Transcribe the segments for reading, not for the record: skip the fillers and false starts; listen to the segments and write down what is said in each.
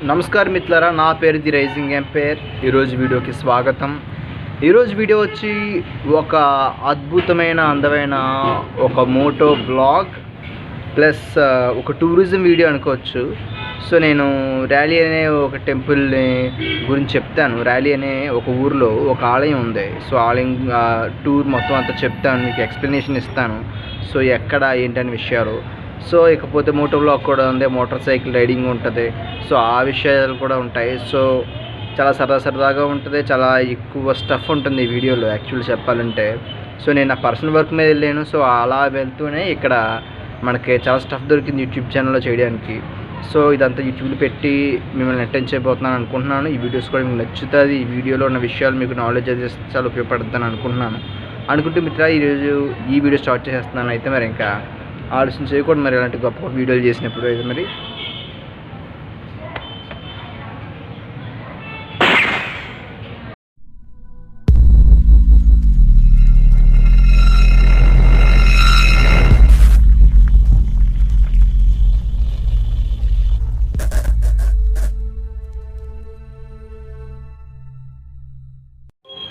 నమస్కారం మిత్రులారా, నా పేరు ది రైజింగ్ ఎంపైర్. ఈరోజు వీడియోకి స్వాగతం. ఈరోజు వీడియో వచ్చి ఒక అద్భుతమైన అందమైన ఒక మోటో బ్లాగ్ ప్లస్ ఒక టూరిజం వీడియో అనుకోవచ్చు. సో నేను ర్యాలీ అనే ఒక టెంపుల్ని గురించి చెప్తాను. ర్యాలీ అనే ఒక ఊరిలో ఒక ఆలయం ఉంది. సో ఆలయం టూర్ మొత్తం అంతా చెప్తాను, మీకు ఎక్స్ప్లెనేషన్ ఇస్తాను. సో ఎక్కడ ఏంటనే విషయాలు. సో ఇకపోతే మోటో బ్లాగ్ కూడా ఉంది, మోటార్ సైకిల్ రైడింగ్ ఉంటుంది. సో ఆ విషయాలు కూడా ఉంటాయి. సో చాలా సరదాగా ఉంటుంది, చాలా ఎక్కువ స్టఫ్ ఉంటుంది ఈ వీడియోలో యాక్చువల్లీ చెప్పాలంటే. సో నేను నా పర్సనల్ వర్క్ మీద వెళ్ళాను. సో అలా వెళ్తూనే ఇక్కడ మనకి చాలా స్టఫ్ దొరికింది యూట్యూబ్ ఛానల్లో చేయడానికి. సో ఇదంతా యూట్యూబ్లో పెట్టి మిమ్మల్ని అటెండ్ చేయబోతున్నాను అనుకుంటున్నాను. ఈ వీడియోస్ కూడా మీకు నచ్చుతుంది. ఈ వీడియోలో ఉన్న విషయాలు మీకు నాలెడ్జ్ అది చాలా ఉపయోగపడుతుందని అనుకుంటే మిత్ర ఈరోజు ఈ వీడియో స్టార్ట్ చేసేస్తున్నాను. అయితే మరి ఇంకా ఆలోచన చేయకూడదు, మరి ఇలాంటి గొప్ప వీడియోలు చేసినప్పుడు అయితే మరి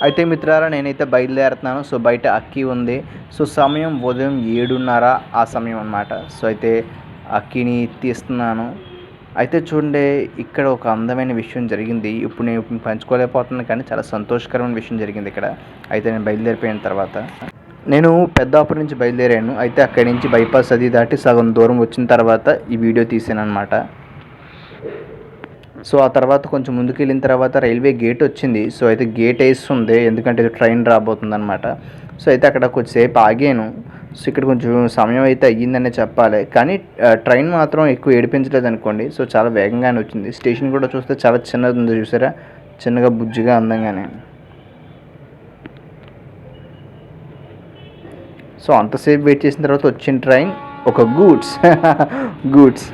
అయితే మిత్రారా, నేనైతే బయలుదేరుతున్నాను. సో బయట అక్కి ఉంది. సో సమయం ఉదయం 7:30 ఆ సమయం అన్నమాట. సో అయితే అక్కిని తీస్తున్నాను. అయితే చూడండి, ఇక్కడ ఒక అందమైన విషయం జరిగింది. ఇప్పుడు నేను పంచుకోలేకపోతున్నాను, కానీ చాలా సంతోషకరమైన విషయం జరిగింది ఇక్కడ. అయితే నేను బయలుదేరిపోయిన తర్వాత నేను పెద్దాపురం నుంచి బయలుదేరాను. అయితే అక్కడి నుంచి బైపాస్ అది దాటి సగం దూరం వచ్చిన తర్వాత ఈ వీడియో తీసాను అనమాట. సో ఆ తర్వాత కొంచెం ముందుకు వెళ్ళిన తర్వాత రైల్వే గేట్ వచ్చింది. సో అయితే గేట్ వేస్తుంది, ఎందుకంటే ట్రైన్ రాబోతుంది అనమాట. సో అయితే అక్కడ కొద్దిసేపు ఆగాను. సో ఇక్కడ కొంచెం సమయం అయితే అయ్యిందనే చెప్పాలి, కానీ ట్రైన్ మాత్రం ఎక్కువ ఏడిపించలేదు అనుకోండి. సో చాలా వేగంగానే వచ్చింది. స్టేషన్ కూడా చూస్తే చాలా చిన్నది ఉంది, చూసారా, చిన్నగా బుజ్జిగా అందంగానే. సో అంతసేపు వెయిట్ చేసిన తర్వాత వచ్చిన ట్రైన్ ఒక గూడ్స్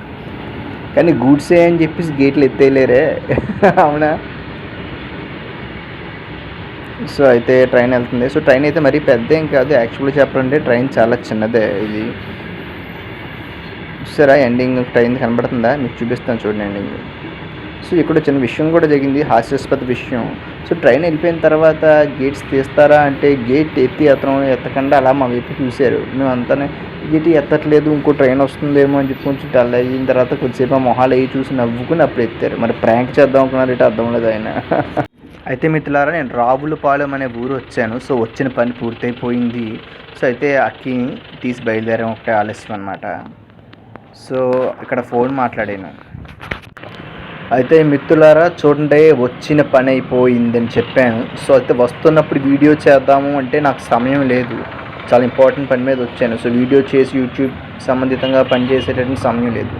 కానీ గూడ్సే అని చెప్పేసి గేట్లు ఎత్తేయలేరే, అవునా. సో అయితే ట్రైన్ వెళ్తుంది. సో ట్రైన్ అయితే మరీ పెద్ద ఏం కాదు యాక్చువల్గా చెప్పాలంటే. ట్రైన్ చాలా చిన్నదే. ఇది చూసారా, ఎండింగ్ ట్రైన్ కనబడుతుందా, మీకు చూపిస్తాను చూడండి ఎండింగ్. సో ఇక్కడ చిన్న విషయం కూడా జరిగింది, హాస్యాస్పద విషయం. సో ట్రైన్ వెళ్ళిపోయిన తర్వాత గేట్స్ తీస్తారా అంటే గేట్ ఎత్తకుండా అలా మా వైపు చూశారు. మేము అంతా గేట్ ఎత్తట్లేదు, ఇంకో ట్రైన్ వస్తుందేమో అని చెప్పి కొంచెం డల్ అయిన తర్వాత కొద్దిసేపు ఆ మొహాలు అవి చూసి నవ్వుకుని అప్పుడు ఎత్తారు. మరి ప్రాంక్ చేద్దాం అనుకున్నారు ఇటు అర్థం లేదు ఆయన. అయితే మిత్రులారా, నేను రావులపాలెం అనే ఊరు వచ్చాను. సో వచ్చిన పని పూర్తయిపోయింది. సో అయితే అక్కిని తీసి బయలుదేరాం, ఒకటే ఆలస్యం అనమాట. సో ఇక్కడ ఫోన్ మాట్లాడాను. అయితే మిత్రులారా చూడండి, వచ్చిన పని అయిపోయిందని చెప్పాను. సో అయితే వస్తున్నప్పుడు వీడియో చేద్దాము అంటే నాకు సమయం లేదు, చాలా ఇంపార్టెంట్ పని మీద వచ్చాను. సో వీడియో చేసి యూట్యూబ్ సంబంధితంగా పని చేసేటటువంటి సమయం లేదు.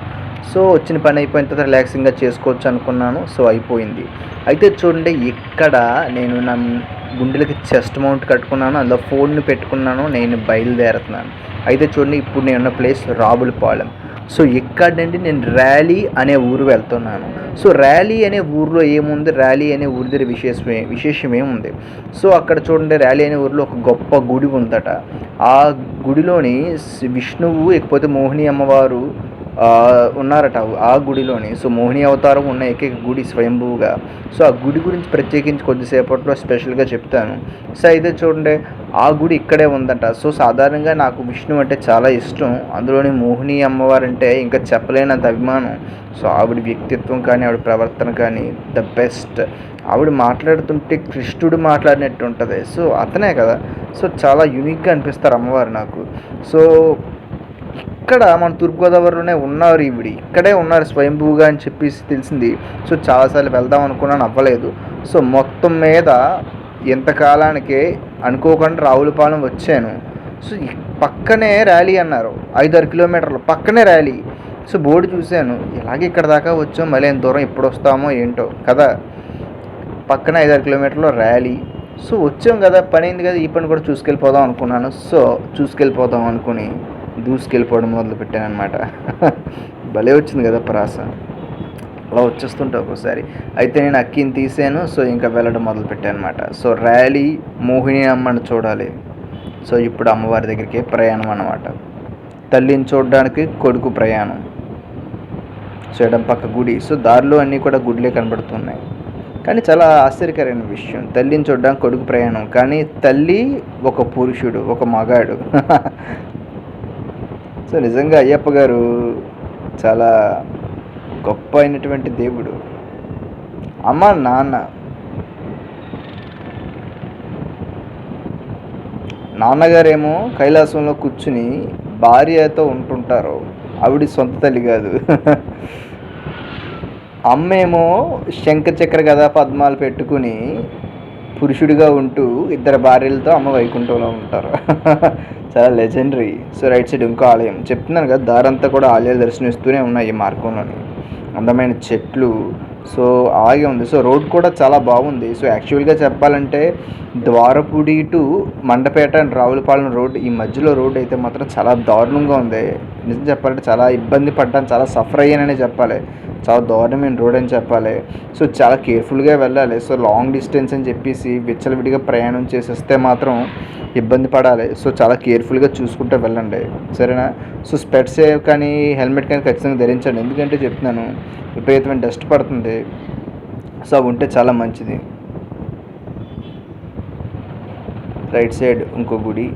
సో వచ్చిన పని అయిపోయిన తర్వాత రిలాక్సింగ్గా చేసుకోవచ్చు అనుకున్నాను. సో అయిపోయింది. అయితే చూడండి, ఇక్కడ నేను నా గుండెలకి చెస్ట్ మౌంట్ కట్టుకున్నాను, అందులో ఫోన్ను పెట్టుకున్నాను, నేను బయలుదేరుతున్నాను. అయితే చూడండి, ఇప్పుడు నేను ఉన్న ప్లేస్ రావులపాలెం. సో ఇక్కడ నుండి నేను ర్యాలీ అనే ఊరు వెళ్తున్నాను. సో ర్యాలీ అనే ఊరిలో ఏముంది, ర్యాలీ అనే ఊరి దగ్గర విశేషం ఏముంది. సో అక్కడ చూడండి, ర్యాలీ అనే ఊరిలో ఒక గొప్ప గుడి ఉందట. ఆ గుడిలోని విష్ణువు లేకపోతే మోహిని అమ్మవారు ఉన్నారట ఆ గుడిలోని. సో మోహిని అవతారం ఉన్న ఏకైక గుడి స్వయంభుగా. సో ఆ గుడి గురించి ప్రత్యేకించి కొద్దిసేపట్లో స్పెషల్గా చెప్తాను. సో అయితే చూడండి, ఆ గుడి ఇక్కడే ఉందంట. సో సాధారణంగా నాకు విష్ణు అంటే చాలా ఇష్టం, అందులోని మోహిని అమ్మవారు అంటే ఇంకా చెప్పలేనంత అభిమానం. సో ఆవిడ వ్యక్తిత్వం కానీ ఆవిడ ప్రవర్తన కానీ ద బెస్ట్. ఆవిడ మాట్లాడుతుంటే కృష్ణుడు మాట్లాడినట్టు ఉంటుంది. సో అతనే కదా. సో చాలా యూనిక్గా అనిపిస్తారు అమ్మవారు నాకు. సో ఇక్కడ మన తూర్పుగోదావరిలోనే ఉన్నారు, ఇక్కడే ఉన్నారు స్వయంభూగా అని చెప్పేసి తెలిసింది. సో చాలాసార్లు వెళ్దాం అనుకున్నాను, అవ్వలేదు. సో మొత్తం మీద ఎంతకాలానికే అనుకోకుండా రావులపాలెం వచ్చాను. సో పక్కనే ర్యాలీ అన్నారు, 5-6 కిలోమీటర్లు పక్కనే ర్యాలీ. సో బోర్డు చూశాను, ఇలాగే ఇక్కడ దాకా వచ్చాం, మళ్ళీ ఎంత దూరం ఎప్పుడు వస్తామో ఏంటో కదా. పక్కన 5-6 కిలోమీటర్లో ర్యాలీ. సో వచ్చాం కదా, పని అయింది కదా, ఈ పని కూడా చూసుకెళ్ళిపోదాం అనుకున్నాను. సో చూసుకెళ్ళిపోదాం అనుకుని దూసుకెళ్ళిపోవడం మొదలుపెట్టాను అనమాట. భలే వచ్చింది కదా ప్రాస, అలా వచ్చేస్తుంటే ఒక్కోసారి. అయితే నేను అక్కిని తీసాను. సో ఇంకా వెళ్ళడం మొదలుపెట్టాను అనమాట. సో ర్యాలీ మోహిని అమ్మని చూడాలి. సో ఇప్పుడు అమ్మవారి దగ్గరికి ప్రయాణం అన్నమాట. తల్లిని చూడడానికి కొడుకు ప్రయాణం. సో ఎడం పక్క గుడి. సో దారిలో అన్నీ కూడా గుడిలే కనబడుతున్నాయి. కానీ చాలా ఆశ్చర్యకరమైన విషయం, తల్లిని చూడడానికి కొడుకు ప్రయాణం, కానీ తల్లి ఒక పురుషుడు, ఒక మగాడు. సో నిజంగా అయ్యప్ప గారు చాలా గొప్ప అయినటువంటి దేవుడు. అమ్మ నాన్న, నాన్నగారేమో కైలాసంలో కూర్చుని భార్యతో ఉంటుంటారు, ఆవిడ సొంత తల్లి కాదు. అమ్మేమో శంఖ చక్ర గదా పద్మాలు పెట్టుకుని పురుషుడిగా ఉంటూ ఇద్దరు భార్యలతో అమ్మ వైకుంఠంలో ఉంటారు. చాలా లెజెండరీ. సో రైట్ సైడ్ ఇంకో ఆలయం చెప్తున్నాను కదా, దారంతా కూడా ఆలయాలు దర్శనమిస్తూనే ఉన్నాయి ఈ మార్గంలోని. అందమైన చెట్లు, సో అలాగే ఉంది. సో రోడ్ కూడా చాలా బాగుంది. సో యాక్చువల్గా చెప్పాలంటే Dwarapudi to Mandapeta and Ravulapalem road, ఈ మధ్యలో రోడ్ అయితే మాత్రం చాలా దారుణంగా ఉంది. నిజం చెప్పాలంటే చాలా ఇబ్బంది పడ్డాను, చాలా సఫర్ అయ్యాననే చెప్పాలి. చాలా దారుణమైన రోడ్ అని చెప్పాలి. సో చాలా కేర్ఫుల్గా వెళ్ళాలి. సో లాంగ్ డిస్టెన్స్ అని చెప్పేసి విచ్చలవిడిగా ప్రయాణం చేసేస్తే మాత్రం ఇబ్బంది పడాలి. సో చాలా కేర్ఫుల్గా చూసుకుంటూ వెళ్ళండి, సరేనా? సో స్పెట్స్ కానీ హెల్మెట్ కానీ ఖచ్చితంగా ధరించండి, ఎందుకంటే చెప్తున్నాను విపరీతమైన డస్ట్ పడుతుంది. సో అవి ఉంటే చాలా మంచిది. రైట్ సైడ్ ఇంకో గుడి.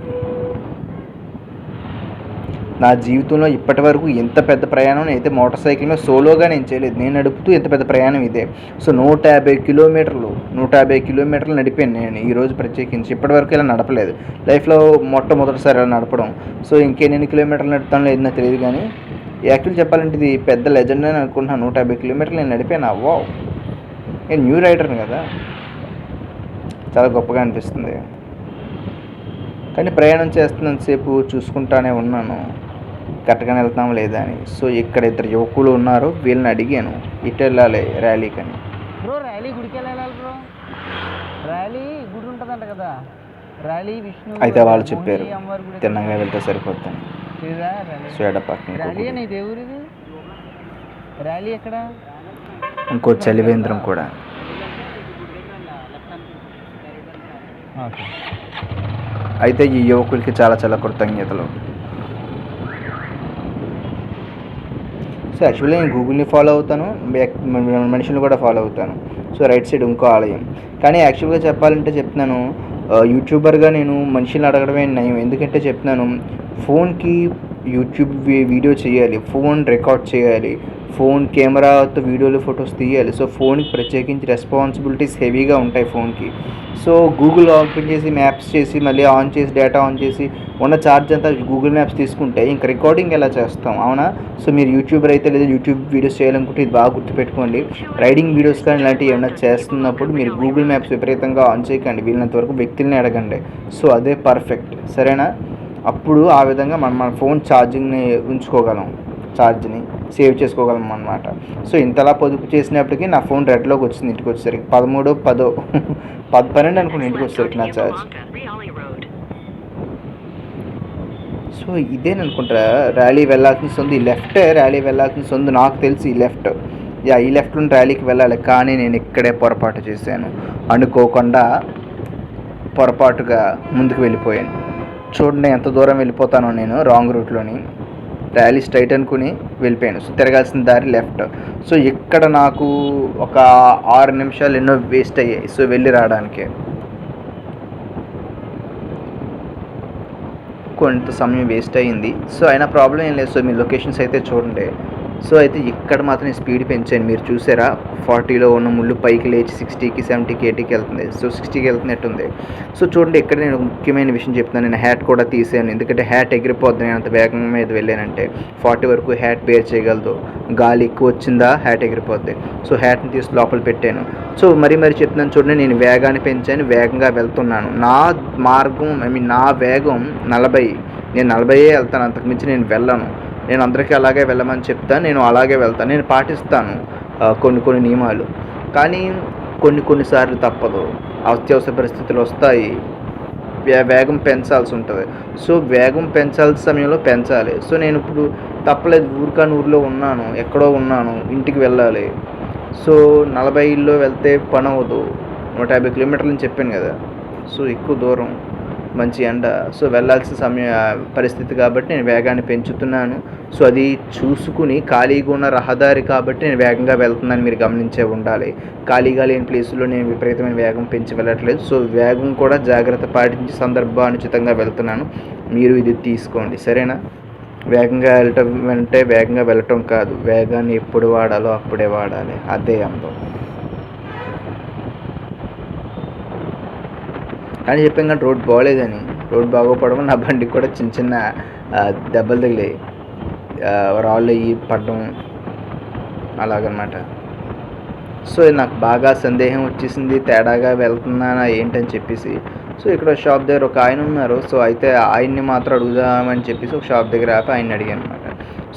నా జీవితంలో ఇప్పటి వరకు ఎంత పెద్ద ప్రయాణం అయితే మోటార్ సైకిల్ మీద సోలోగా నేను చేయలేదు. నేను నడుపుతూ ఎంత పెద్ద ప్రయాణం ఇదే. సో 150 కిలోమీటర్లు నడిపాను నేను ఈరోజు ప్రత్యేకించి. ఇప్పటివరకు ఇలా నడపలేదు లైఫ్లో, మొట్టమొదటిసారి ఇలా నడపడం. సో ఇంకెన్ని కిలోమీటర్లు నడుపుతానో లేదు నాకు తెలియదు, కానీ యాక్చువల్ చెప్పాలంటే ఇది పెద్ద లెజెండ్ అని అనుకుంటున్నాను. 150 కిలోమీటర్లు నేను నడిపాను. అవ్వా, నేను న్యూ రైడర్ని కదా, చాలా గొప్పగా అనిపిస్తుంది. కానీ ప్రయాణం చేస్తున్నంతసేపు చూసుకుంటానే ఉన్నాను కరెక్ట్గానే వెళ్తాం లేదా అని. సో ఇక్కడ ఇద్దరు యువకులు ఉన్నారు, వీళ్ళని అడిగాను ఇటు వెళ్ళాలి ర్యాలీకి అని. బ్రో ర్యాలీ గుడికి వెళ్ళాలి బ్రో, ర్యాలీ గుడి ఉంటుందంట కదా, ర్యాలీ విష్ణు. అయితే వాళ్ళు చెప్పారు తిన్నగా వెళ్తే సరిపోతుంది. సో ఎడపక్క ర్యాలీ అని దేవుడిది ర్యాలీ ఎక్కడ? ఇంకో చలివేంద్రం కూడా. అయితే ఈ యువకులకి చాలా చాలా కృతజ్ఞతలు. సో యాక్చువల్లీ నేను గూగుల్ని ఫాలో అవుతాను, మనుషులను కూడా ఫాలో అవుతాను. సో రైట్ సైడ్ ఇంకో ఆలయం. కానీ యాక్చువల్గా చెప్పాలంటే చెప్తున్నాను, యూట్యూబర్గా నేను మనుషులను అడగడమే నయం. ఎందుకంటే చెప్తున్నాను, ఫోన్కి యూట్యూబ్ వీడియో చేయాలి, ఫోన్ రికార్డ్ చేయాలి, ఫోన్ కెమెరాతో వీడియోలు ఫొటోస్ తీయాలి. సో ఫోన్కి ప్రత్యేకించి రెస్పాన్సిబిలిటీస్ హెవీగా ఉంటాయి ఫోన్కి. సో గూగుల్ ఓపెన్ చేసి మ్యాప్స్ చేసి మళ్ళీ ఆన్ చేసి డేటా ఆన్ చేసి ఉన్న ఛార్జ్ అంతా గూగుల్ మ్యాప్స్ తీసుకుంటే ఇంకా రికార్డింగ్ ఎలా చేస్తాం, అవునా? సో మీరు యూట్యూబర్ అయితే లేదా యూట్యూబ్ వీడియోస్ చేయాలనుకుంటే ఇది బాగా గుర్తుపెట్టుకోండి. రైడింగ్ వీడియోస్ కానీ ఇలాంటివి ఏమైనా చేస్తున్నప్పుడు మీరు గూగుల్ మ్యాప్స్ విపరీతంగా ఆన్ చేయకండి, వీళ్ళంత వరకు వ్యక్తుల్ని అడగండి. సో అదే పర్ఫెక్ట్, సరేనా? అప్పుడు ఆ విధంగా మన ఫోన్ ఛార్జింగ్ని ఉంచుకోగలం, ఛార్జ్ని సేవ్ చేసుకోగలం అన్నమాట. సో ఇంతలా పొదుపు చేసినప్పటికీ నా ఫోన్ రెడ్లోకి వచ్చింది ఇంటికి వచ్చేసరికి 12 అనుకుని ఇంటికి వచ్చేసరికి నా ఛార్జ్. సో ఇదేననుకుంటా ర్యాలీ వెళ్ళాల్సిన సొందు, ఈ లెఫ్ట్ ర్యాలీ వెళ్ళాల్సిన సొందు నాకు తెలిసి ఈ లెఫ్ట్. ఈ లెఫ్ట్లో ర్యాలీకి వెళ్ళాలి, కానీ నేను ఇక్కడే పొరపాటు చేశాను. అనుకోకుండా పొరపాటుగా ముందుకు వెళ్ళిపోయాను. చూడండి ఎంత దూరం వెళ్ళిపోతానో నేను రాంగ్ రూట్లోని. ర్యాలీ స్ట్రైట్ అనుకుని వెళ్ళిపోయాను. సో తిరగాల్సిన దారి లెఫ్ట్. సో ఇక్కడ నాకు ఒక 6 నిమిషాలు ఎన్నో వేస్ట్ అయ్యాయి సో వెళ్ళి రావడానికి. కొంత సమయం వేస్ట్ అయ్యింది. సో అయినా ప్రాబ్లం ఏం లేదు. సో మీ లొకేషన్స్ అయితే చూడండి. సో అయితే ఇక్కడ మాత్రం స్పీడ్ పెంచాను, మీరు చూసారా 40లో ఉన్న ముళ్ళు పైకి లేచి 60కి 70కి 80కి వెళ్తుంది. సో 60కి వెళ్తున్నట్టుంది. సో చూడండి ఇక్కడ నేను ముఖ్యమైన విషయం చెప్తున్నాను, నేను హ్యాట్ కూడా తీసాను, ఎందుకంటే హ్యాట్ ఎగిరిపోద్ది నేను అంత వేగం మీద వెళ్ళానంటే. 40 వరకు హ్యాట్ బేర్ చేయగలదు, గాలి ఎక్కువ వచ్చిందా హ్యాట్ ఎగిరిపోద్ది. సో హ్యాట్ని తీసి లోపల పెట్టాను. సో మరీ చెప్తున్నాను చూడండి, నేను వేగాన్ని పెంచాను, వేగంగా వెళ్తున్నాను. నా మార్గం నా వేగం 40, నేను 40 వెళ్తాను, అంతకుమించి నేను వెళ్ళను. నేను అందరికీ అలాగే వెళ్ళమని చెప్తాను, నేను అలాగే వెళ్తాను, నేను పాటిస్తాను కొన్ని నియమాలు. కానీ కొన్నిసార్లు తప్పదు, అత్యవసర పరిస్థితులు వస్తాయి, వేగం పెంచాల్సి ఉంటుంది. సో వేగం పెంచాల్సిన సమయంలో పెంచాలి. సో నేను ఇప్పుడు తప్పలేదు, ఊరిలో ఉన్నాను, ఎక్కడో ఉన్నాను, ఇంటికి వెళ్ళాలి. సో 40లో వెళ్తే పని అవ్వదు, 150 కిలోమీటర్లు అని చెప్పాను కదా. సో ఎక్కువ దూరం మంచి ఎండ. సో వెళ్ళాల్సిన పరిస్థితి కాబట్టి నేను వేగాన్ని పెంచుతున్నాను. సో అది చూసుకుని ఖాళీగా ఉన్న రహదారి కాబట్టి నేను వేగంగా వెళ్తున్నాను, మీరు గమనించే ఉండాలి. ఖాళీగా లేని ప్లేసుల్లో నేను విపరీతమైన వేగం పెంచి వెళ్ళట్లేదు. సో వేగం కూడా జాగ్రత్త పాటించి సందర్భానుచితంగా వెళ్తున్నాను. మీరు ఇది తీసుకోండి, సరేనా? వేగంగా వెళ్ళటం అంటే వేగంగా వెళ్ళటం కాదు, వేగాన్ని ఎప్పుడు వాడాలో అప్పుడే వాడాలి, అదే అందం. కానీ చెప్పాను కానీ రోడ్ బాగోలేదని. రోడ్ బాగోపోవడం నా బండికి కూడా చిన్న చిన్న దెబ్బలు తగిలాయి, రాళ్ళు అయ్యి పడడం అలాగనమాట. సో నాకు బాగా సందేహం వచ్చేసింది, తేడాగా వెళ్తున్నానా ఏంటని చెప్పేసి. సో ఇక్కడ షాప్ దగ్గర ఒక ఆయన ఉన్నారు. సో అయితే ఆయన్ని మాత్రం అడుగుదామని చెప్పేసి ఒక షాప్ దగ్గర ఆపి ఆయన్ని అడిగాను అనమాట.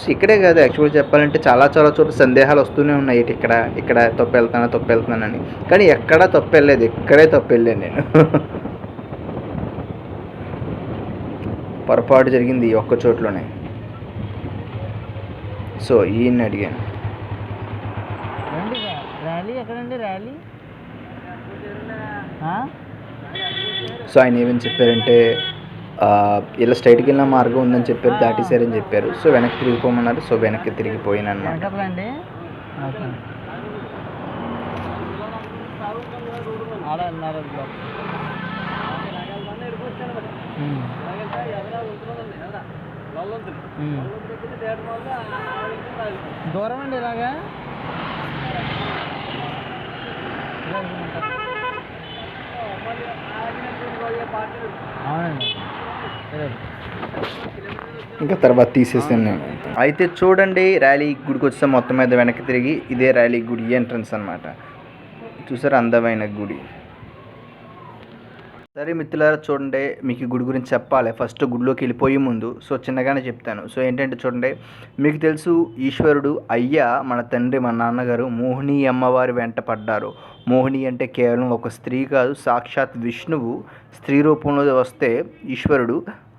సో ఇక్కడే కాదు, యాక్చువల్గా చెప్పాలంటే చాలా చాలా చోట్ల సందేహాలు వస్తూనే ఉన్నాయి, ఇక్కడ తప్పు వెళ్తున్నానని. కానీ ఎక్కడా తప్పు వెళ్ళలేదు, ఇక్కడే తప్పు వెళ్ళాను నేను. పొరపాటు జరిగింది ఈ ఒక్క చోట్లోనే. సో ఈయన్ని అడిగాను. ర్యాలీ ఎక్కడండి? ర్యాలీ సో ఆయన ఏమని చెప్పారంటే ఇలా స్ట్రైట్కి వెళ్ళిన మార్గం ఉందని చెప్పారు, దాటేశారని చెప్పారు. సో వెనక్కి తిరిగిపోమన్నారు. సో వెనక్కి తిరిగిపోయాను అన్నమాట. దూరం అండి ఇలాగా. ఇంకా తర్వాత తీసేసాను నేను. అయితే చూడండి, ర్యాలీ గుడికి వస్తే మొత్తం మీద వెనక్కి తిరిగి ఇదే ర్యాలీ గుడి ఎంట్రన్స్ అనమాట. చూసారు, అందమైన గుడి. సరే మిత్రులారా, చూడండి, మీకు గుడి గురించి చెప్పాలి. ఫస్ట్ గుడిలోకి వెళ్ళిపోయే ముందు సో చిన్నగానే చెప్తాను. సో ఏంటంటే చూడండి, మీకు తెలుసు ఈశ్వరుడు అయ్య మన తండ్రి మన నాన్నగారు మోహిని అమ్మవారి వెంట పడ్డారు. మోహిని అంటే కేవలం ఒక స్త్రీ కాదు, సాక్షాత్ విష్ణువు స్త్రీ రూపంలో వస్తే ఈశ్వరుడు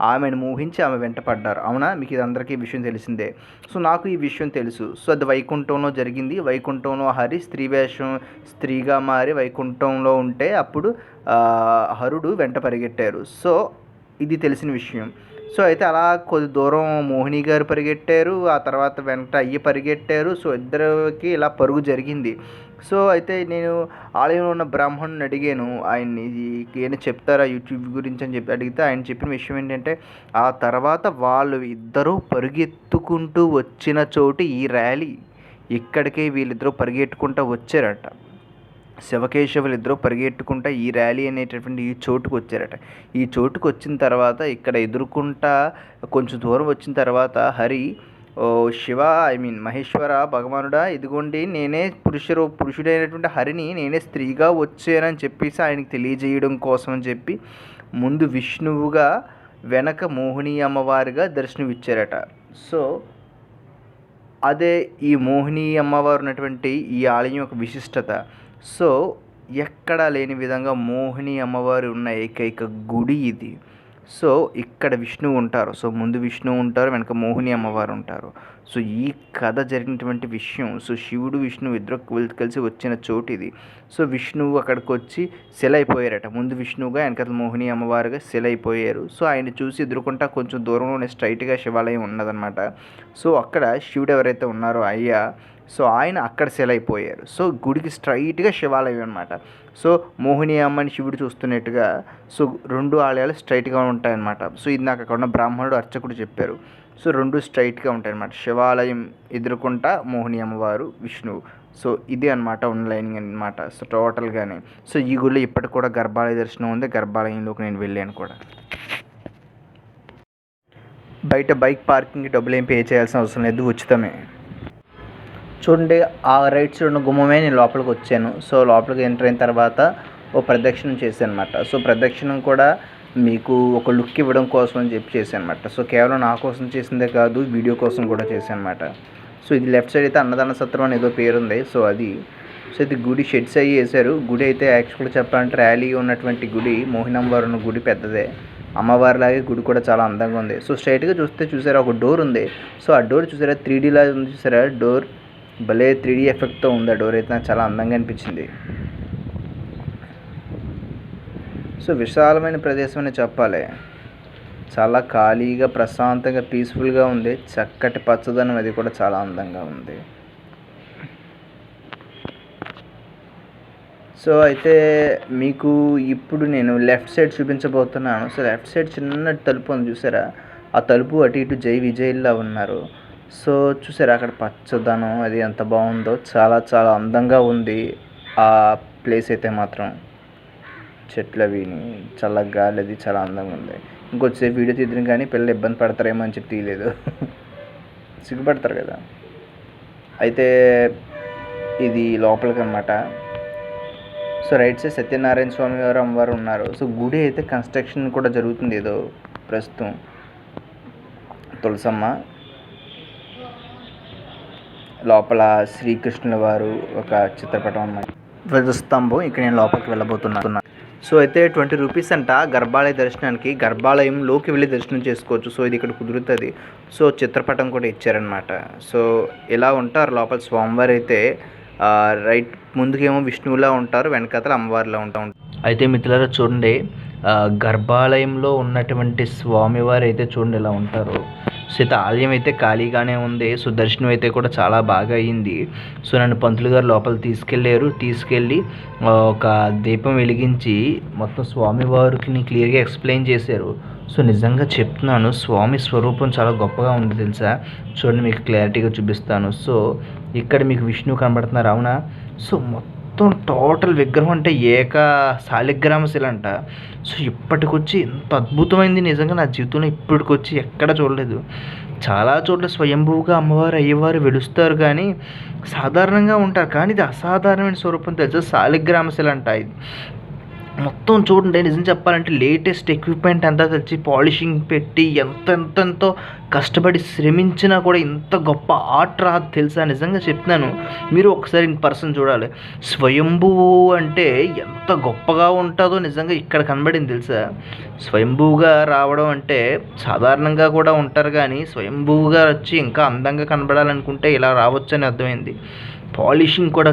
ఆమెను మోహించి ఆమె వెంట పడ్డారు. అవునా? మీకు ఇది అందరికీ ఈ విషయం తెలిసిందే. సో నాకు ఈ విషయం తెలుసు. సో అది వైకుంఠంలో జరిగింది. వైకుంఠంలో హరి స్త్రీగా మారి వైకుంఠంలో ఉంటే అప్పుడు హరుడు వెంట పరిగెట్టారు. సో ఇది తెలిసిన విషయం. సో అయితే అలా కొద్ది దూరం మోహిని గారు పరిగెట్టారు, ఆ తర్వాత వెంట అయ్యి పరిగెట్టారు. సో ఇద్దరికి ఇలా పరుగు జరిగింది. సో అయితే నేను ఆలయంలో ఉన్న బ్రాహ్మణుని అడిగాను, ఆయన్ని ఏమైనా చెప్తారా యూట్యూబ్ గురించి అని చెప్పి అడిగితే ఆయన చెప్పిన విషయం ఏంటంటే ఆ తర్వాత వాళ్ళు ఇద్దరూ పరుగెత్తుకుంటూ వచ్చిన చోటు ఈ ర్యాలీ. ఇక్కడికే వీళ్ళిద్దరూ పరిగెట్టుకుంటూ వచ్చారట. శివకేశవులు ఇద్దరు పరిగెట్టుకుంటా ఈ ర్యాలీ అనేటటువంటి ఈ చోటుకు వచ్చారట. ఈ చోటుకు వచ్చిన తర్వాత ఇక్కడ ఎదుర్కొంటా కొంచెం దూరం వచ్చిన తర్వాత హరి, శివ మహేశ్వర భగవానుడా, ఇదిగోండి నేనే పురుషుడైనటువంటి హరిని నేనే స్త్రీగా వచ్చానని చెప్పేసి ఆయనకి తెలియజేయడం కోసం అని చెప్పి ముందు విష్ణువుగా వెనక మోహిని అమ్మవారిగా దర్శనమిచ్చారట. సో అదే ఈ మోహిని అమ్మవారు ఉన్నటువంటి ఈ ఆలయం యొక్క విశిష్టత. సో ఎక్కడా లేని విధంగా మోహిని అమ్మవారు ఉన్న ఏకైక గుడి ఇది. సో ఇక్కడ విష్ణువు ఉంటారు. సో ముందు విష్ణువు ఉంటారు, వెనక మోహిని అమ్మవారు ఉంటారు. సో ఈ కథ జరిగినటువంటి విషయం. సో శివుడు విష్ణువు ఇద్దరు కలిసి వచ్చిన చోటు ఇది. సో విష్ణువు అక్కడికి వచ్చి సెలైపోయారట. ముందు విష్ణువుగా వెనక మోహిని అమ్మవారుగా సెలైపోయారు. సో ఆయన చూసి ఎదుర్కొంటా కొంచెం దూరంలోనే స్ట్రైట్గా శివాలయం ఉన్నదన్నమాట. సో అక్కడ శివుడు ఎవరైతే ఉన్నారో అయ్యా, సో ఆయన అక్కడ సెలైపోయారు. సో గుడికి స్ట్రైట్గా శివాలయం అనమాట. సో మోహిని అమ్మని శివుడు చూస్తున్నట్టుగా సో రెండు ఆలయాలు స్ట్రైట్గా ఉంటాయన్నమాట. సో ఇది నాకు అక్కడ ఉన్న బ్రాహ్మణుడు అర్చకుడు చెప్పారు. సో రెండు స్ట్రైట్గా ఉంటాయన్నమాట. శివాలయం ఎదుర్కొంటా మోహిని అమ్మవారు, విష్ణువు. సో ఇది అనమాట ఉన్న లైనింగ్ అనమాట. సో టోటల్గానే సో ఈ గుడిలో ఇప్పటికి కూడా గర్భాలయ దర్శనం ఉంది. గర్భాలయంలోకి నేను వెళ్ళాను కూడా. బయట బైక్ పార్కింగ్కి డబ్బులు ఏం పే చేయాల్సిన అవసరం లేదు, ఉచితమే. చూడండి, ఆ రైట్ సైడ్ ఉన్న గుమ్మమే నేను లోపలికి వచ్చాను. సో లోపలికి ఎంటర్ అయిన తర్వాత ఓ ప్రదక్షిణం చేశాను అనమాట. సో ప్రదక్షిణం కూడా మీకు ఒక లుక్ ఇవ్వడం కోసం అని చెప్పి చేశాను అనమాట. సో కేవలం నా కోసం చేసిందే కాదు, వీడియో కోసం కూడా చేశాను అనమాట. సో ఇది లెఫ్ట్ సైడ్ అయితే అన్నదాన సత్రం అని ఏదో పేరు ఉంది. సో అది సో ఇది గుడి షెడ్స్ అయ్యి వేశారు. గుడి అయితే యాక్చువల్గా చెప్పాలంటే ర్యాలీ ఉన్నటువంటి గుడి, మోహినమ్మవారు ఉన్న గుడి పెద్దదే, అమ్మవారిలాగే గుడి కూడా చాలా అందంగా ఉంది. సో స్ట్రైట్గా చూసారా ఒక డోర్ ఉంది. సో ఆ డోర్ చూసారా 3D లాగా ఉంది. చూసారా డోర్ భలే 3D ఎఫెక్ట్తో ఉంది. ఆ డోర్ అయితే నాకు చాలా అందంగా అనిపించింది. సో విశాలమైన ప్రదేశం అని చెప్పాలి. చాలా ఖాళీగా ప్రశాంతంగా పీస్ఫుల్గా ఉంది. చక్కటి పచ్చదనం అది కూడా చాలా అందంగా ఉంది. సో అయితే మీకు ఇప్పుడు నేను లెఫ్ట్ సైడ్ చూపించబోతున్నాను. సో లెఫ్ట్ సైడ్ చిన్న తలుపు ఉంది చూసారా, ఆ తలుపు అటు ఇటు జై విజయ్లా ఉన్నారు. సో చూసారా అక్కడ పచ్చదనం అది ఎంత బాగుందో, చాలా చాలా అందంగా ఉంది ఆ ప్లేస్ అయితే మాత్రం. చెట్లు అవిని చల్ల గాలి అది చాలా అందంగా ఉంది. ఇంకొచ్చేసేపు వీడియో తీద్దాం కానీ పిల్లలు ఇబ్బంది పడతారేమో అని చెప్పి తీయలేదు. సిగ్గుపడతారు కదా. అయితే ఇది లోపలికి అన్నమాట. సో రైట్ సైడ్ సత్యనారాయణ స్వామి వారు అమ్మవారు ఉన్నారు. సో గుడి అయితే కన్స్ట్రక్షన్ కూడా జరుగుతుంది ఏదో ప్రస్తుతం. తులసమ్మ లోపల శ్రీకృష్ణుల వారు ఒక చిత్రపటం అన్నమాట. ధ్వజస్తంభం. ఇక్కడ నేను లోపలికి వెళ్ళబోతున్నాను. సో అయితే 20 రూపీస్ అంట గర్భాలయ దర్శనానికి. గర్భాలయంలోకి వెళ్ళి దర్శనం చేసుకోవచ్చు. సో ఇది ఇక్కడ కుదురుతుంది. సో చిత్రపటం కూడా ఇచ్చారనమాట. సో ఇలా ఉంటారు లోపల స్వామివారు అయితే. రైట్ ముందుకేమో విష్ణువులా ఉంటారు, వెనకాతల అమ్మవారిలా ఉంటారు. అయితే మిత్రులారా చూడండి, గర్భాలయంలో ఉన్నటువంటి స్వామివారు అయితే చూడండి ఇలా ఉంటారు. సో అయితే ఆలయం అయితే ఖాళీగానే ఉంది. సో దర్శనం అయితే కూడా చాలా బాగా అయ్యింది. సో నన్ను పంతులు గారు లోపల తీసుకెళ్ళి ఒక దీపం వెలిగించి మొత్తం స్వామివారికి క్లియర్గా ఎక్స్ప్లెయిన్ చేశారు. సో నిజంగా చెప్తున్నాను, స్వామి స్వరూపం చాలా గొప్పగా ఉంది తెలుసా. చూడండి మీకు క్లారిటీగా చూపిస్తాను. సో ఇక్కడ మీకు విష్ణువు కనబడుతున్నారు అవునా. సో మొత్తం టోటల్ విగ్రహం అంటే శాలిగ్రామ శిల అంట. సో ఇప్పటికొచ్చి ఎంత అద్భుతమైంది నిజంగా, నా జీవితంలో ఇప్పటికొచ్చి ఎక్కడ చూడలేదు. చాలా చోట్ల స్వయంభూగా అమ్మవారు అయ్యవారు వెలుస్తారు కానీ సాధారణంగా ఉంటారు, కానీ ఇది అసాధారణమైన స్వరూపం తెలుసా. శాలిగ్రామ శిల అంట ఇది. మొత్తం చూడండి, నిజం చెప్పాలంటే లేటెస్ట్ ఎక్విప్మెంట్ అంతా తెచ్చి పాలిషింగ్ పెట్టి ఎంతెంతో కష్టపడి శ్రమించినా కూడా ఇంత గొప్ప ఆర్ట్ రాదు తెలుసా. నిజంగా చెప్తున్నాను, మీరు ఒకసారి ఇన్ పర్సన్ చూడాలి. స్వయంభువు అంటే ఎంత గొప్పగా ఉంటుందో నిజంగా ఇక్కడ కనబడింది తెలుసా. స్వయంభువుగా రావడం అంటే సాధారణంగా కూడా ఉంటారు కానీ స్వయంభువుగా వచ్చి ఇంకా అందంగా కనబడాలనుకుంటే ఇలా రావచ్చు అని అర్థమైంది. పాలిషింగ్ కూడా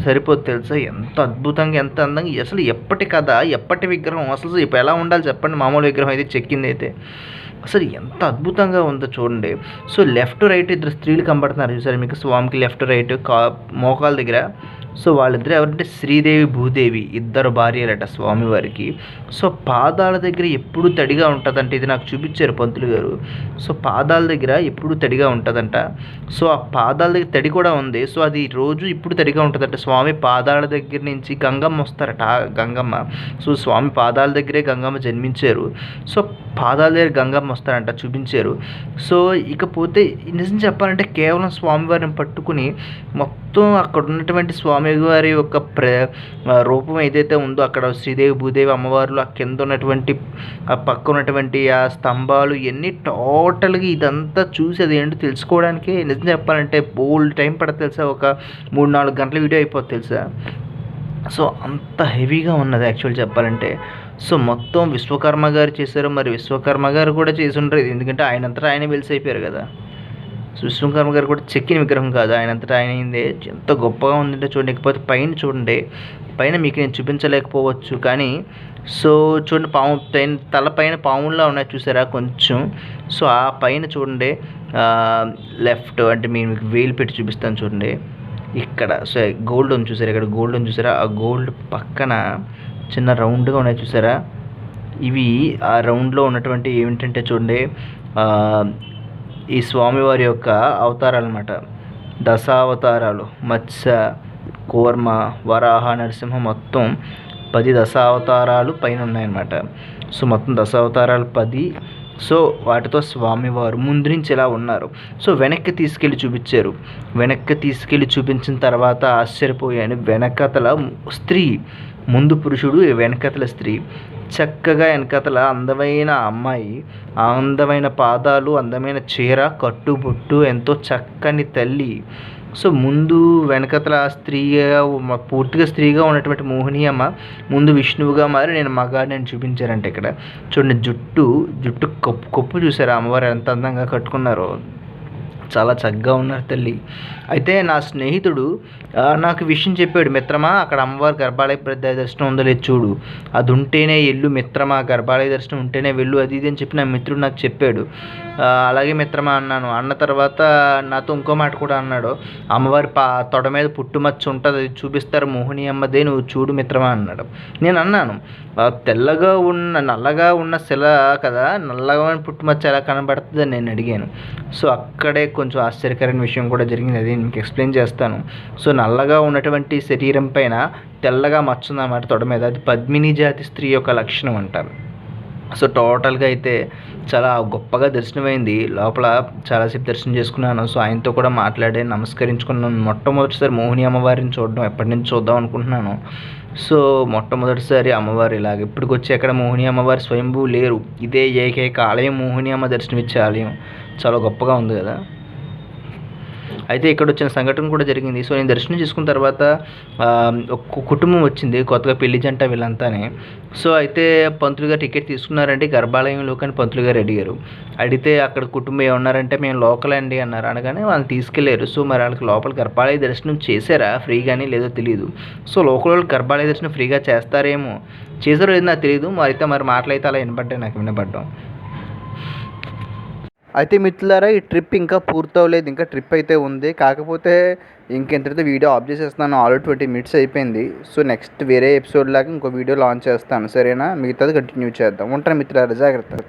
సరిపోదు తెలుసా. ఎంత అద్భుతంగా ఎంత అందంగా, అసలు ఎప్పటి కథ ఎప్పటి విగ్రహం, అసలు ఇప్పుడు ఎలా ఉండాలి చెప్పండి. మామూలు విగ్రహం అయితే చెక్కింది అయితే అసలు ఎంత అద్భుతంగా ఉందో చూడండి. సో లెఫ్ట్ రైట్ ఇద్దరు స్త్రీలు కనబడుతున్నారు చూసారు మీకు, స్వామికి లెఫ్ట్ రైట్ మోకాల దగ్గర. సో వాళ్ళిద్దరు ఎవరంటే శ్రీదేవి భూదేవి, ఇద్దరు భార్యలట స్వామివారికి. సో పాదాల దగ్గర ఎప్పుడు తడిగా ఉంటుందంట, ఇది నాకు చూపించారు పంతులు గారు. సో పాదాల దగ్గర ఎప్పుడు తడిగా ఉంటుందంట. సో ఆ పాదాల దగ్గర తడి కూడా ఉంది. సో అది రోజు ఇప్పుడు తడిగా ఉంటుందంట. స్వామి పాదాల దగ్గర నుంచి గంగమ్మ వస్తారట, గంగమ్మ. సో స్వామి పాదాల దగ్గరే గంగమ్మ జన్మించారు. సో పాదాల దగ్గర గంగమ్మ వస్తారంట, చూపించారు. సో ఇకపోతే నిజం చెప్పాలంటే కేవలం స్వామివారిని పట్టుకుని మొత్తం అక్కడ ఉన్నటువంటి స్వామివారి యొక్క రూపం ఏదైతే ఉందో అక్కడ శ్రీదేవి భూదేవి అమ్మవారులు, ఆ కింద ఉన్నటువంటి ఆ పక్క ఉన్నటువంటి ఆ స్తంభాలు ఇవన్నీ టోటల్గా ఇదంతా చూసి అది ఏంటో తెలుసుకోవడానికి నిజం చెప్పాలంటే బోల్డ్ టైం పడుతుంది తెలుసా. ఒక 3-4 గంటల వీడియో అయిపోతుంది తెలుసా. సో అంత హెవీగా ఉన్నది యాక్చువల్ చెప్పాలంటే. సో మొత్తం విశ్వకర్మ గారు చేశారు. మరి విశ్వకర్మ గారు కూడా చేసి ఉంటారు, ఎందుకంటే ఆయనంతటా ఆయన వెలిసి అయిపోయారు కదా. సో విశ్వకర్మ గారు కూడా చెక్కిన విగ్రహం కాదు, ఆయనంతటా ఆయన అయిందే. ఎంత గొప్పగా ఉందంటే చూడండి. ఇకపోతే పైన చూడండి, పైన మీకు నేను చూపించలేకపోవచ్చు కానీ సో చూడండి తలపైన పాముల్లా ఉన్నాయి చూసారా కొంచెం. సో ఆ పైన చూడండి లెఫ్ట్ అంటే మీకు వేలు పెట్టి చూపిస్తాను చూడండి ఇక్కడ. సో గోల్డ్ ఉంది చూసారా, ఇక్కడ గోల్డ్ ఉంది చూసారా, ఆ గోల్డ్ పక్కన చిన్న రౌండ్గా ఉన్నాయి చూసారా. ఇవి ఆ రౌండ్లో ఉన్నటువంటి ఏమిటంటే చూడండి ఈ స్వామివారి యొక్క అవతారాలు అన్నమాట. దశావతారాలు మత్స్య కూర్మ వరాహ నరసింహ మొత్తం 10 దశావతారాలు పైన ఉన్నాయన్నమాట. సో మొత్తం దశావతారాలు 10. సో వాటితో స్వామివారు ముందు నుంచి ఎలా ఉన్నారు. సో వెనక్కి తీసుకెళ్ళి చూపించారు. వెనక్కి తీసుకెళ్ళి చూపించిన తర్వాత ఆశ్చర్యపోయాను. వెనకతల స్త్రీ, ముందు పురుషుడు, వెనకతల స్త్రీ. చక్కగా వెనకతల అందమైన అమ్మాయి, అందమైన పాదాలు, అందమైన చీర, కట్టుబొట్టు, ఎంతో చక్కని తల్లి. సో ముందు వెనకతల స్త్రీగా పూర్తిగా స్త్రీగా ఉన్నటువంటి మోహిని అమ్మ ముందు విష్ణువుగా మారి నేను మగాడిని చూపించారంటే ఇక్కడ చూడండి. జుట్టు కొప్పు చూసారా అమ్మవారు ఎంత అందంగా కట్టుకున్నారో. చాలా చక్కగా ఉన్నారు తల్లి. అయితే నా స్నేహితుడు నాకు విషయం చెప్పాడు, మిత్రమా అక్కడ అమ్మవారి గర్భాలయ దర్శనం ఉందో లేదు చూడు, అది ఉంటేనే వెళ్ళు మిత్రమా, గర్భాలయ దర్శనం ఉంటేనే వెళ్ళు అది ఇది అని చెప్పి నా మిత్రుడు నాకు చెప్పాడు. అలాగే మిత్రమా అన్నాను. అన్న తర్వాత నాతో ఇంకో మాట కూడా అన్నాడు, అమ్మవారి తొడ మీద పుట్టుమచ్చ ఉంటుంది, అది చూపిస్తారు మోహిని అమ్మదే, నువ్వు చూడు మిత్రమా అన్నాడు. నేను అన్నాను, నల్లగా ఉన్న శిల కదా, నల్లగా పుట్టుమచ్చ ఎలా కనబడుతుంది అని నేను అడిగాను. సో అక్కడే కొంచెం ఆశ్చర్యకరమైన విషయం కూడా జరిగింది, అది మీకు ఎక్స్ప్లెయిన్ చేస్తాను. సో నల్లగా ఉన్నటువంటి శరీరం పైన తెల్లగా మచ్చ ఉందన్నమాట తొడ మీద, అది పద్మిని జాతి స్త్రీ యొక్క లక్షణం అంటారు. సో టోటల్గా అయితే చాలా గొప్పగా దర్శనమైంది. లోపల చాలాసేపు దర్శనం చేసుకున్నాను. సో ఆయనతో కూడా మాట్లాడి నమస్కరించుకున్నాను. మొట్టమొదటిసారి మోహిని అమ్మవారిని చూడడం, ఎప్పటి నుంచి చూద్దాం అనుకుంటున్నాను. సో మొట్టమొదటిసారి అమ్మవారు ఇలాగ ఇప్పటికొచ్చి ఎక్కడ మోహిని అమ్మవారి స్వయంభూ లేరు, ఇదే ఏకైక ఆలయం మోహిని అమ్మ దర్శనమిచ్చే ఆలయం. చాలా గొప్పగా ఉంది కదా. అయితే ఇక్కడ వచ్చిన సంఘటన కూడా జరిగింది. సో నేను దర్శనం చేసుకున్న తర్వాత ఒక కుటుంబం వచ్చింది, కొత్తగా పెళ్లి జంట వీళ్ళంతానే. సో అయితే పంతులు గారు టికెట్ తీసుకున్నారంటే గర్భాలయంలో, కానీ పంతులు గారు అడిగారు. అడిగితే అక్కడ కుటుంబం ఏమన్నారంటే మేము లోకల్ అండి అన్నారు. అనగానే వాళ్ళని తీసుకెళ్లారు. సో మరి వాళ్ళకి లోపల గర్భాలయ దర్శనం చేశారా ఫ్రీగానే లేదో తెలియదు. సో లోకల్ వాళ్ళు గర్భాలయ దర్శనం ఫ్రీగా చేస్తారేమో, చేశారో లేదో నాకు తెలియదు. అయితే మరి మాటలైతే అలా వినపడ్డాయి, నాకు వినపడ్డాం. అయితే మిత్రులారా, ఈ ట్రిప్ ఇంకా పూర్తవలేదు, ఇంకా ట్రిప్ అయితే ఉంది. కాకపోతే ఇంకెంతటితో వీడియో ఆఫ్ చేసేస్తున్నాను, ఆల్రెడీ 20 minutes అయిపోయింది. సో నెక్స్ట్ వేరే ఎపిసోడ్ లాగా ఇంకో వీడియో లాంచ్ చేస్తాను, సరేనా? మిగతాది కంటిన్యూ చేద్దాం. ఉంటాను మిత్రులారా, జాగ్రత్త.